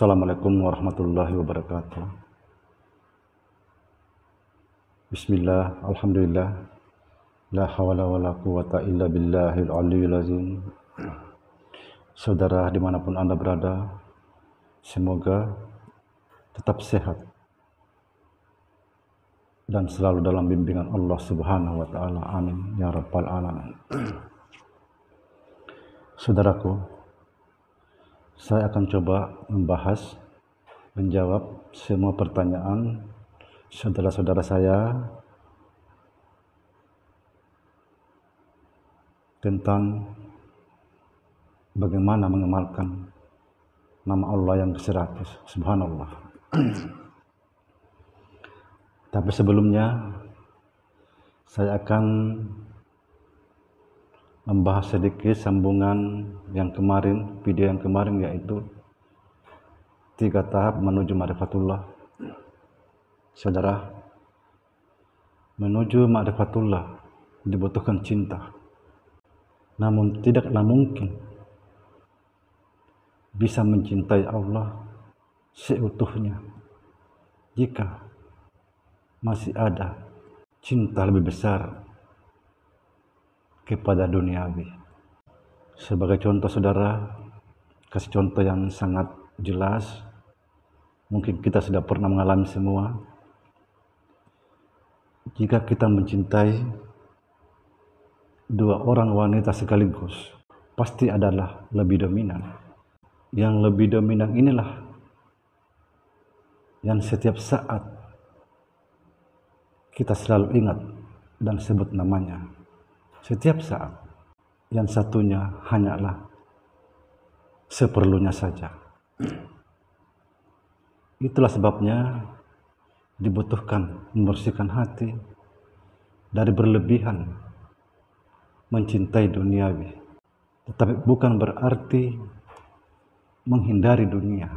Assalamualaikum warahmatullahi wabarakatuh. Bismillah, alhamdulillah, la hawla wa la quwata illa billahil aliyyil azim. Saudara dimanapun Anda berada, semoga tetap sehat dan selalu dalam bimbingan Allah Subhanahu wa Ta'ala. Amin ya rabbal alamin. Saudaraku, saya akan coba menjawab semua pertanyaan saudara-saudara saya tentang bagaimana mengamalkan nama Allah yang ke-100. Subhanallah. Tapi sebelumnya saya akan membahas sedikit sambungan yang kemarin, video yang kemarin, yaitu 3 tahap menuju ma'rifatullah. Saudara, menuju ma'rifatullah dibutuhkan cinta. Namun tidaklah mungkin bisa mencintai Allah seutuhnya jika masih ada cinta lebih besar kepada duniawi. Sebagai contoh, saudara, kasih contoh yang sangat jelas, mungkin kita sudah pernah mengalami semua. Jika kita mencintai 2 orang wanita sekaligus, pasti adalah lebih dominan. Yang lebih dominan inilah yang setiap saat kita selalu ingat dan sebut namanya. Setiap saat. Yang satunya hanyalah seperlunya saja. Itulah sebabnya dibutuhkan membersihkan hati dari berlebihan mencintai duniawi. Tetapi bukan berarti menghindari dunia,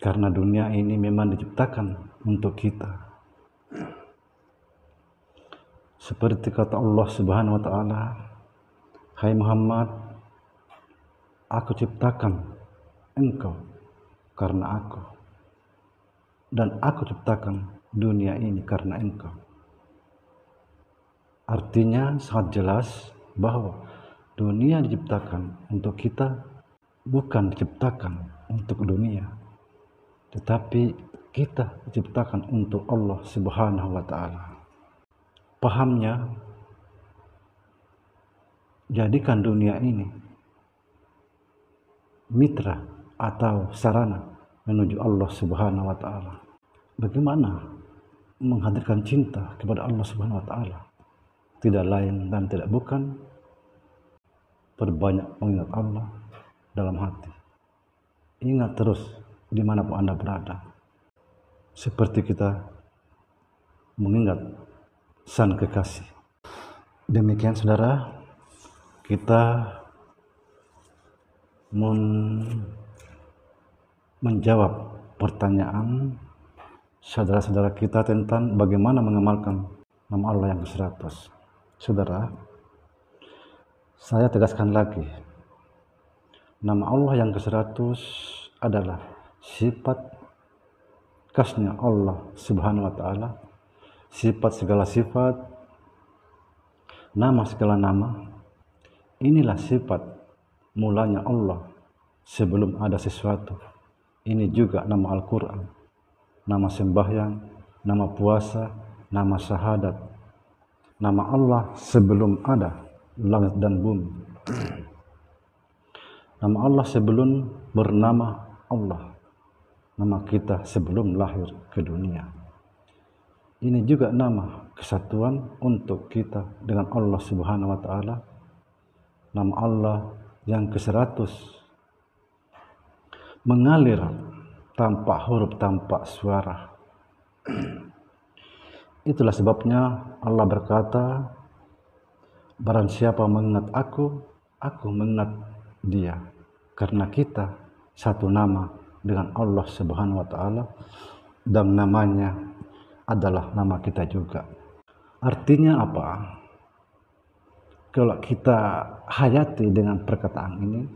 karena dunia ini memang diciptakan untuk kita. Seperti kata Allah Subhanahu wa Ta'ala, "Hai Muhammad, aku ciptakan engkau karena aku, dan aku ciptakan dunia ini karena engkau." Artinya sangat jelas bahwa dunia diciptakan untuk kita, bukan diciptakan untuk dunia, tetapi kita diciptakan untuk Allah Subhanahu wa Ta'ala. Pahamnya, jadikan dunia ini mitra atau sarana menuju Allah Subhanahu wa Ta'ala. Bagaimana menghadirkan cinta kepada Allah Subhanahu wa Ta'ala? Tidak lain dan tidak bukan perbanyak mengingat Allah dalam hati. Ingat terus dimanapun Anda berada, seperti kita mengingat sang kekasih. Demikian, saudara, kita menjawab pertanyaan saudara-saudara kita tentang bagaimana mengamalkan nama Allah yang ke-100. Saudara, saya tegaskan lagi, nama Allah yang ke-100 adalah sifat khasnya Allah Subhanahu wa Ta'ala, sifat segala sifat, nama segala nama. Inilah sifat mulanya Allah sebelum ada sesuatu. Ini juga nama Al-Quran, nama sembahyang, nama puasa, nama syahadat. Nama Allah sebelum ada langit dan bumi. Nama Allah sebelum bernama Allah. Nama kita sebelum lahir ke dunia. Ini juga nama kesatuan untuk kita dengan Allah Subhanahu wa Ta'ala. Nama Allah yang ke-100 mengalir tanpa huruf, tanpa suara. Itulah sebabnya Allah berkata, "Barang siapa mengingat aku mengingat dia." Karena kita satu nama dengan Allah Subhanahu wa Ta'ala, dan namanya adalah nama kita juga. Artinya apa? Kalau kita hayati dengan perkataan ini,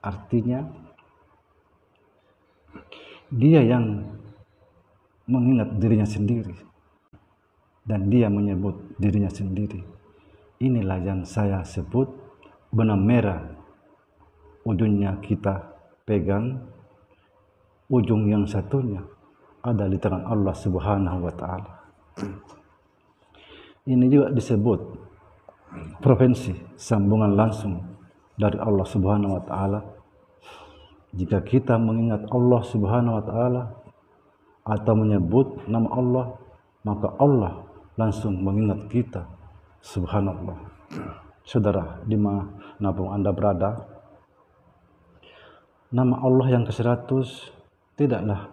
artinya Dia yang mengingat dirinya sendiri dan dia menyebut dirinya sendiri. Inilah yang saya sebut benang merah. Ujungnya kita pegang, ujung yang satunya ada di tangan Allah Subhanahu wa Ta'ala. Ini juga disebut provinsi, sambungan langsung dari Allah Subhanahu wa Ta'ala. Jika kita mengingat Allah Subhanahu wa Ta'ala atau menyebut nama Allah, maka Allah langsung mengingat kita. Subhanallah. Saudara, dimanapun Anda berada, nama Allah yang ke-100 tidaklah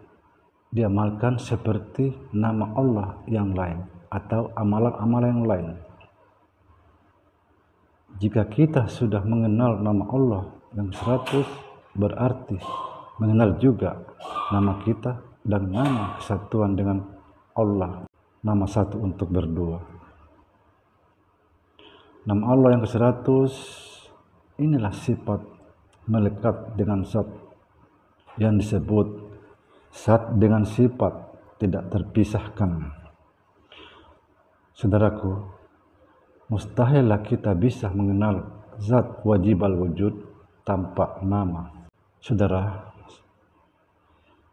diamalkan seperti nama Allah yang lain atau amalan-amalan yang lain. Jika kita sudah mengenal nama Allah yang 100, berarti mengenal juga nama kita dan nama kesatuan dengan Allah, nama satu untuk berdua. Nama Allah yang ke-100 inilah sifat melekat dengan zat yang disebut zat dengan sifat tidak terpisahkan. Saudaraku, mustahillah kita bisa mengenal zat wajib al-wujud tanpa nama. Saudara,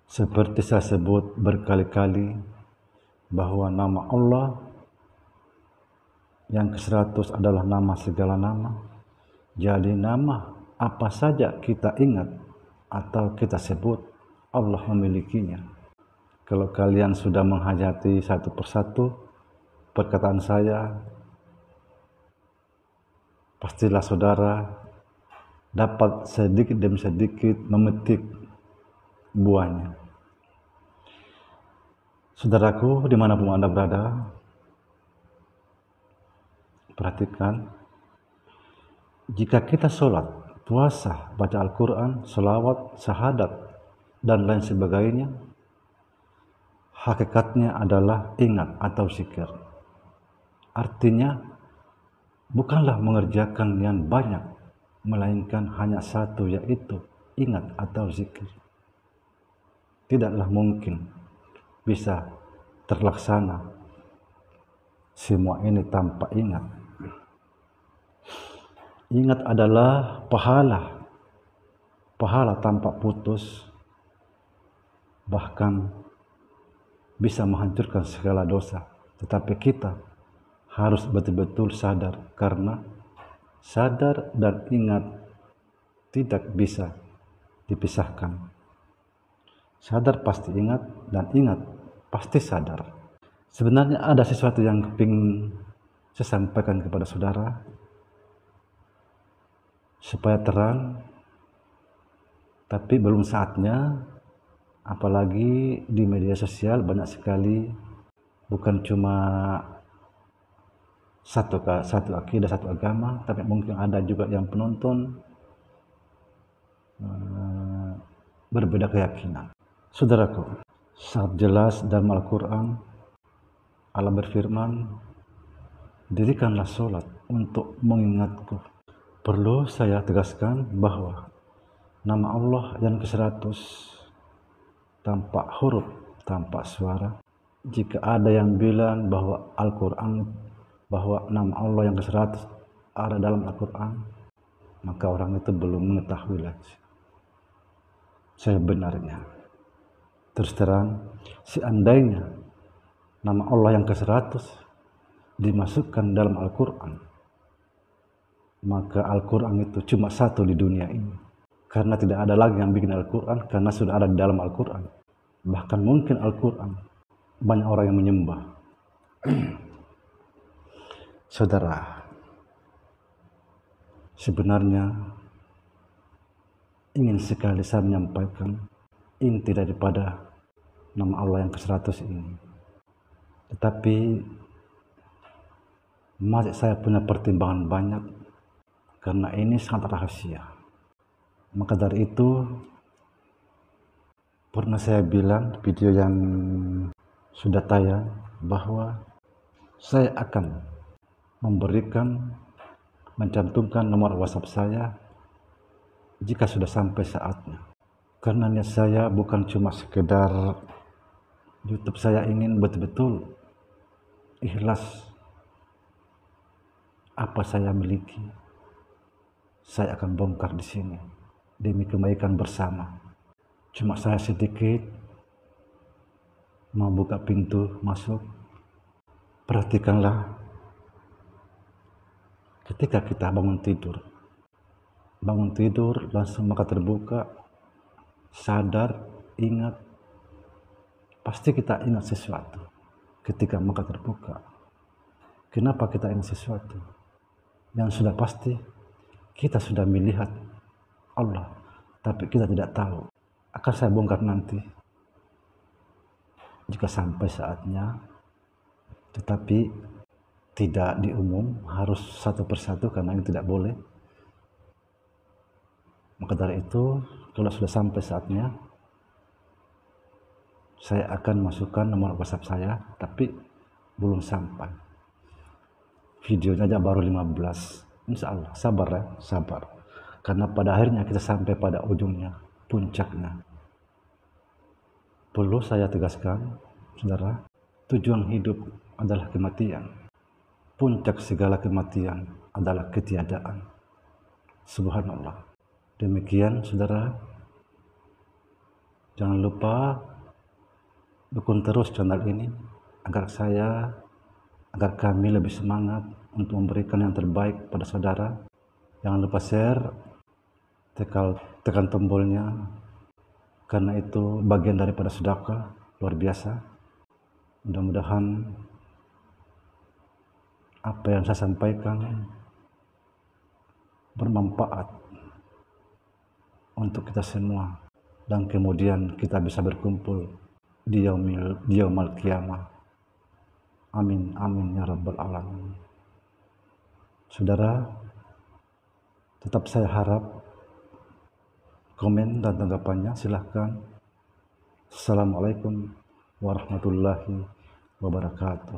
seperti saya sebut berkali-kali bahwa nama Allah yang ke-100 adalah nama segala nama. Jadi nama apa saja kita ingat atau kita sebut, Allah memilikinya. Kalau kalian sudah menghayati satu persatu perkataan saya, pastilah saudara dapat sedikit demi sedikit memetik buahnya. Saudaraku, dimanapun Anda berada, perhatikan, jika kita sholat, puasa, baca Al-Quran, sholawat, syahadat, dan lain sebagainya, hakikatnya adalah ingat atau zikir. Artinya, bukanlah mengerjakan yang banyak, melainkan hanya satu, yaitu ingat atau zikir. Tidaklah mungkin bisa terlaksana semua ini tanpa ingat. Ingat adalah pahala tanpa putus, bahkan bisa menghancurkan segala dosa. Tetapi kita harus betul-betul sadar, karena sadar dan ingat tidak bisa dipisahkan. Sadar pasti ingat, dan ingat pasti sadar. Sebenarnya ada sesuatu yang ingin saya sampaikan kepada saudara supaya terang, tapi belum saatnya. Apalagi di media sosial banyak sekali, bukan cuma satu akidah, satu agama, tapi mungkin ada juga yang penonton berbeda keyakinan. Saudaraku, sangat jelas dalam Al-Quran Allah berfirman, dirikanlah sholat untuk mengingatku. Perlu saya tegaskan bahwa nama Allah yang ke-100 tanpa huruf, tanpa suara. Jika ada yang bilang bahwa Al-Quran, bahwa nama Allah yang ke-100 ada dalam Al-Quran, maka orang itu belum mengetahui lagi sebenarnya. Terus terang, seandainya nama Allah yang ke-100 dimasukkan dalam Al-Quran, maka Al-Quran itu cuma satu di dunia ini. Karena tidak ada lagi yang bikin Al-Quran, karena sudah ada di dalam Al-Quran. Bahkan mungkin Al-Quran banyak orang yang menyembah. Saudara, sebenarnya ingin sekali saya menyampaikan inti daripada nama Allah yang ke-100 ini. Tetapi masih saya punya pertimbangan banyak, karena ini sangat rahasia. Maka dari itu, pernah saya bilang di video yang sudah tayang bahwa saya akan mencantumkan nomor WhatsApp saya jika sudah sampai saatnya. Karena niat saya bukan cuma sekedar YouTube, saya ingin betul-betul ikhlas. Apa saya miliki, saya akan bongkar di sini demi kebaikan bersama. Cuma saya sedikit membuka pintu masuk. Perhatikanlah ketika kita bangun tidur langsung mata terbuka, sadar, ingat, pasti kita ingat sesuatu ketika mata terbuka. Kenapa kita ingat sesuatu? Yang sudah pasti kita sudah melihat Allah, tapi kita tidak tahu. Akan saya bongkar nanti jika sampai saatnya, tetapi tidak di umum, harus satu persatu karena ini tidak boleh. Maka dari itu, kalau sudah sampai saatnya, saya akan masukkan nomor WhatsApp saya, tapi belum sampai. Videonya aja baru 15. Insya Allah, sabar ya, sabar. Karena pada akhirnya kita sampai pada ujungnya, puncaknya. Perlu saya tegaskan, saudara, tujuan hidup adalah kematian. Puncak segala kematian adalah ketiadaan. Subhanallah. Demikian, saudara. Jangan lupa dukung terus channel ini agar kami lebih semangat untuk memberikan yang terbaik pada saudara. Jangan lupa share, tekan tombolnya, karena itu bagian daripada sedekah luar biasa. Mudah-mudahan apa yang saya sampaikan bermanfaat untuk kita semua, dan kemudian kita bisa berkumpul di yaumil qiyamah. Amin, amin ya rabbal alamin. Saudara, tetap saya harap komen dan tanggapannya silahkan. Assalamualaikum warahmatullahi wabarakatuh.